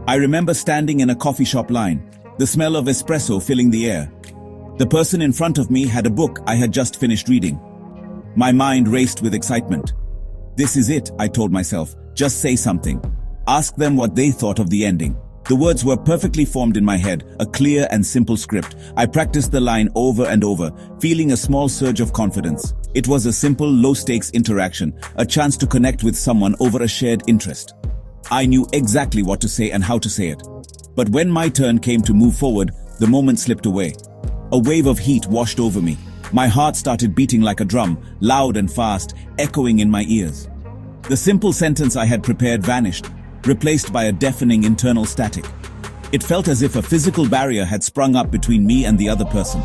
I remember standing in a coffee shop line, the smell of espresso filling the air. The person in front of me had a book I had just finished reading. My mind raced with excitement. This is it, I told myself. Just say something. Ask them what they thought of the ending. The words were perfectly formed in my head, a clear and simple script. I practiced the line over and over, feeling a small surge of confidence. It was a simple, low-stakes interaction, a chance to connect with someone over a shared interest. I knew exactly what to say and how to say it. But when my turn came to move forward, the moment slipped away. A wave of heat washed over me. My heart started beating like a drum, loud and fast, echoing in my ears. The simple sentence I had prepared vanished, replaced by a deafening internal static. It felt as if a physical barrier had sprung up between me and the other person.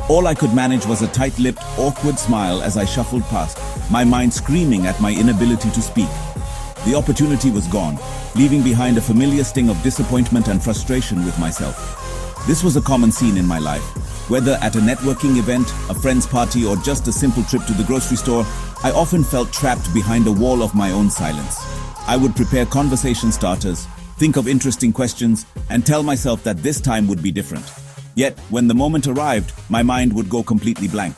All I could manage was a tight-lipped, awkward smile as I shuffled past, my mind screaming at my inability to speak. The opportunity was gone, leaving behind a familiar sting of disappointment and frustration with myself. This was a common scene in my life. Whether at a networking event, a friend's party, or just a simple trip to the grocery store, I often felt trapped behind a wall of my own silence. I would prepare conversation starters, think of interesting questions, and tell myself that this time would be different. Yet, when the moment arrived, my mind would go completely blank.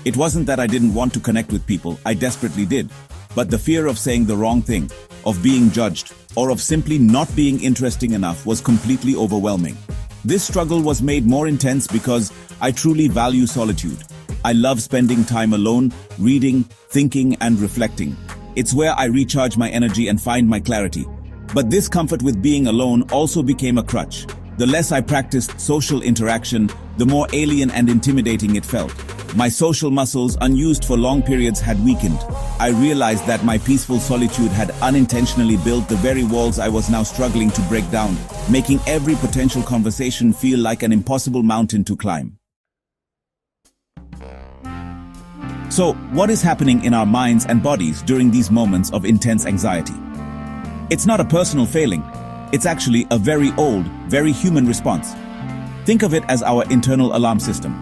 It wasn't that I didn't want to connect with people, I desperately did. But the fear of saying the wrong thing, of being judged, or of simply not being interesting enough was completely overwhelming. This struggle was made more intense because I truly value solitude. I love spending time alone, reading, thinking, and reflecting. It's where I recharge my energy and find my clarity. But this comfort with being alone also became a crutch. The less I practiced social interaction, the more alien and intimidating it felt. My social muscles, unused for long periods, had weakened. I realized that my peaceful solitude had unintentionally built the very walls I was now struggling to break down, making every potential conversation feel like an impossible mountain to climb. So, what is happening in our minds and bodies during these moments of intense anxiety? It's not a personal failing. It's actually a very old, very human response. Think of it as our internal alarm system.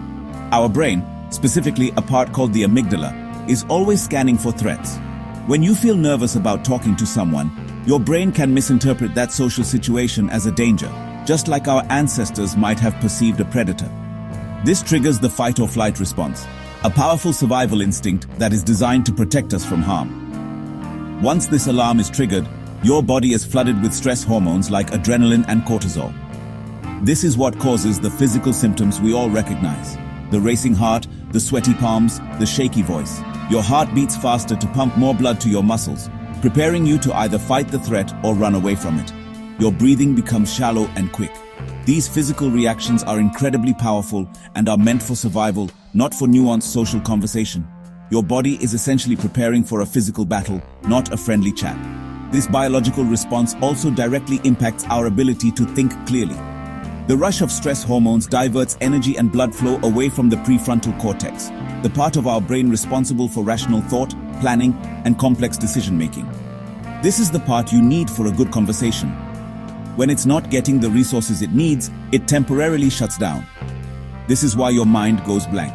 Our brain, specifically a part called the amygdala, is always scanning for threats. When you feel nervous about talking to someone, your brain can misinterpret that social situation as a danger, just like our ancestors might have perceived a predator. This triggers the fight or flight response, a powerful survival instinct that is designed to protect us from harm. Once this alarm is triggered, your body is flooded with stress hormones like adrenaline and cortisol. This is what causes the physical symptoms we all recognize. The racing heart, the sweaty palms, the shaky voice. Your heart beats faster to pump more blood to your muscles, preparing you to either fight the threat or run away from it. Your breathing becomes shallow and quick. These physical reactions are incredibly powerful and are meant for survival, not for nuanced social conversation. Your body is essentially preparing for a physical battle, not a friendly chat. This biological response also directly impacts our ability to think clearly. The rush of stress hormones diverts energy and blood flow away from the prefrontal cortex, the part of our brain responsible for rational thought, planning, and complex decision-making. This is the part you need for a good conversation. When it's not getting the resources it needs, it temporarily shuts down. This is why your mind goes blank.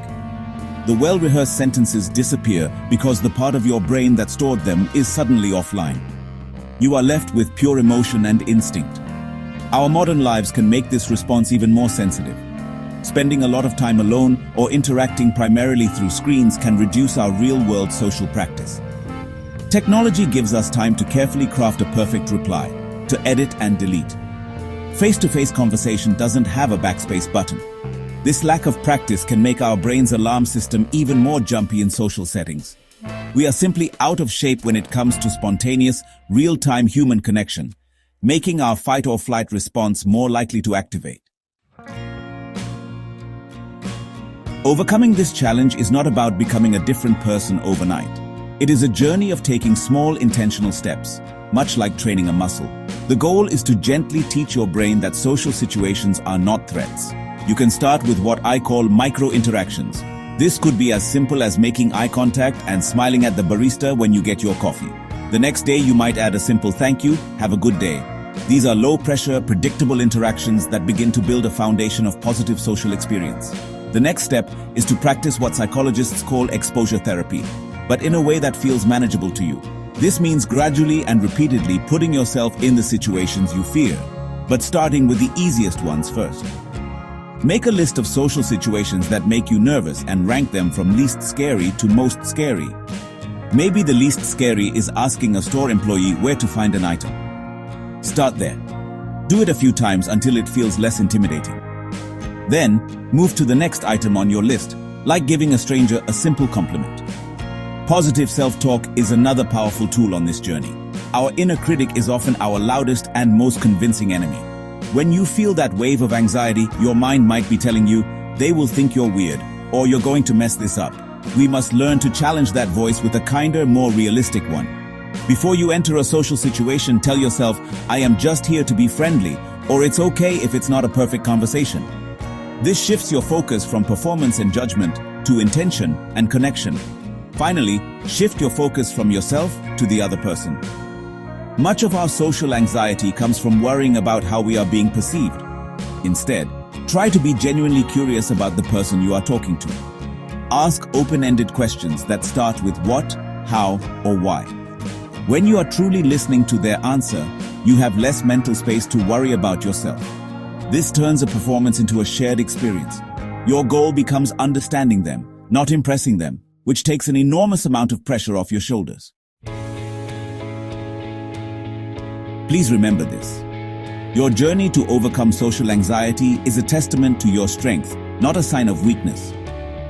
The well-rehearsed sentences disappear because the part of your brain that stored them is suddenly offline. You are left with pure emotion and instinct. Our modern lives can make this response even more sensitive. Spending a lot of time alone or interacting primarily through screens can reduce our real-world social practice. Technology gives us time to carefully craft a perfect reply, to edit and delete. Face-to-face conversation doesn't have a backspace button. This lack of practice can make our brain's alarm system even more jumpy in social settings. We are simply out of shape when it comes to spontaneous, real-time human connection, making our fight-or-flight response more likely to activate. Overcoming this challenge is not about becoming a different person overnight. It is a journey of taking small intentional steps, much like training a muscle. The goal is to gently teach your brain that social situations are not threats. You can start with what I call micro-interactions. This could be as simple as making eye contact and smiling at the barista when you get your coffee. The next day you might add a simple thank you, have a good day. These are low-pressure, predictable interactions that begin to build a foundation of positive social experience. The next step is to practice what psychologists call exposure therapy, but in a way that feels manageable to you. This means gradually and repeatedly putting yourself in the situations you fear. but starting with the easiest ones first. Make a list of social situations that make you nervous and rank them from least scary to most scary. Maybe the least scary is asking a store employee where to find an item. Start there. Do it a few times until it feels less intimidating. Then, move to the next item on your list, like giving a stranger a simple compliment. Positive self-talk is another powerful tool on this journey. Our inner critic is often our loudest and most convincing enemy. When you feel that wave of anxiety, your mind might be telling you, they will think you're weird, or you're going to mess this up. We must learn to challenge that voice with a kinder, more realistic one. Before you enter a social situation, tell yourself, I am just here to be friendly, or it's okay if it's not a perfect conversation. This shifts your focus from performance and judgment to intention and connection. Finally, shift your focus from yourself to the other person. Much of our social anxiety comes from worrying about how we are being perceived. Instead, try to be genuinely curious about the person you are talking to. Ask open-ended questions that start with what, how, or why. When you are truly listening to their answer, you have less mental space to worry about yourself. This turns a performance into a shared experience. Your goal becomes understanding them, not impressing them, which takes an enormous amount of pressure off your shoulders. Please remember this. Your journey to overcome social anxiety is a testament to your strength, not a sign of weakness.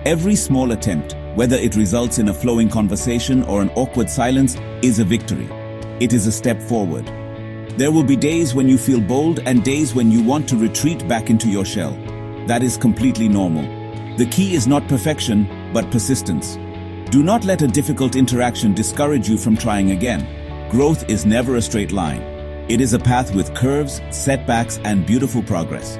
Every small attempt, whether it results in a flowing conversation or an awkward silence, is a victory. It is a step forward. There will be days when you feel bold and days when you want to retreat back into your shell. That is completely normal. The key is not perfection, but persistence. Do not let a difficult interaction discourage you from trying again. Growth is never a straight line. It is a path with curves, setbacks, and beautiful progress.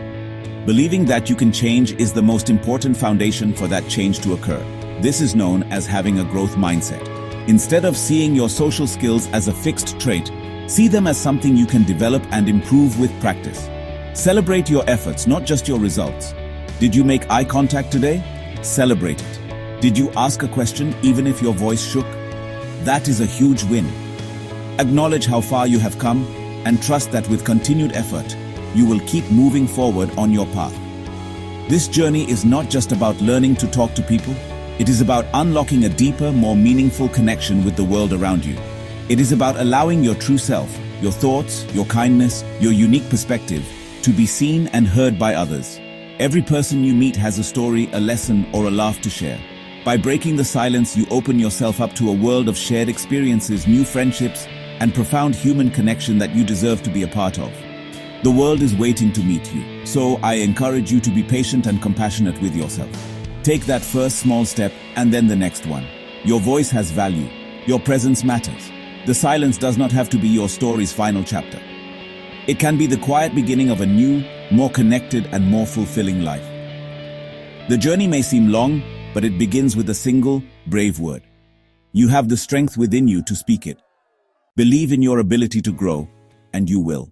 Believing that you can change is the most important foundation for that change to occur. This is known as having a growth mindset. Instead of seeing your social skills as a fixed trait, see them as something you can develop and improve with practice. Celebrate your efforts, not just your results. Did you make eye contact today? Celebrate it. Did you ask a question even if your voice shook? That is a huge win. Acknowledge how far you have come and trust that with continued effort, you will keep moving forward on your path. This journey is not just about learning to talk to people. It is about unlocking a deeper, more meaningful connection with the world around you. It is about allowing your true self, your thoughts, your kindness, your unique perspective, to be seen and heard by others. Every person you meet has a story, a lesson, or a laugh to share. By breaking the silence, you open yourself up to a world of shared experiences, new friendships, and profound human connection that you deserve to be a part of. The world is waiting to meet you, so I encourage you to be patient and compassionate with yourself. Take that first small step and then the next one. Your voice has value. Your presence matters. The silence does not have to be your story's final chapter. It can be the quiet beginning of a new, more connected and more fulfilling life. The journey may seem long, but it begins with a single, brave word. You have the strength within you to speak it. Believe in your ability to grow, and you will.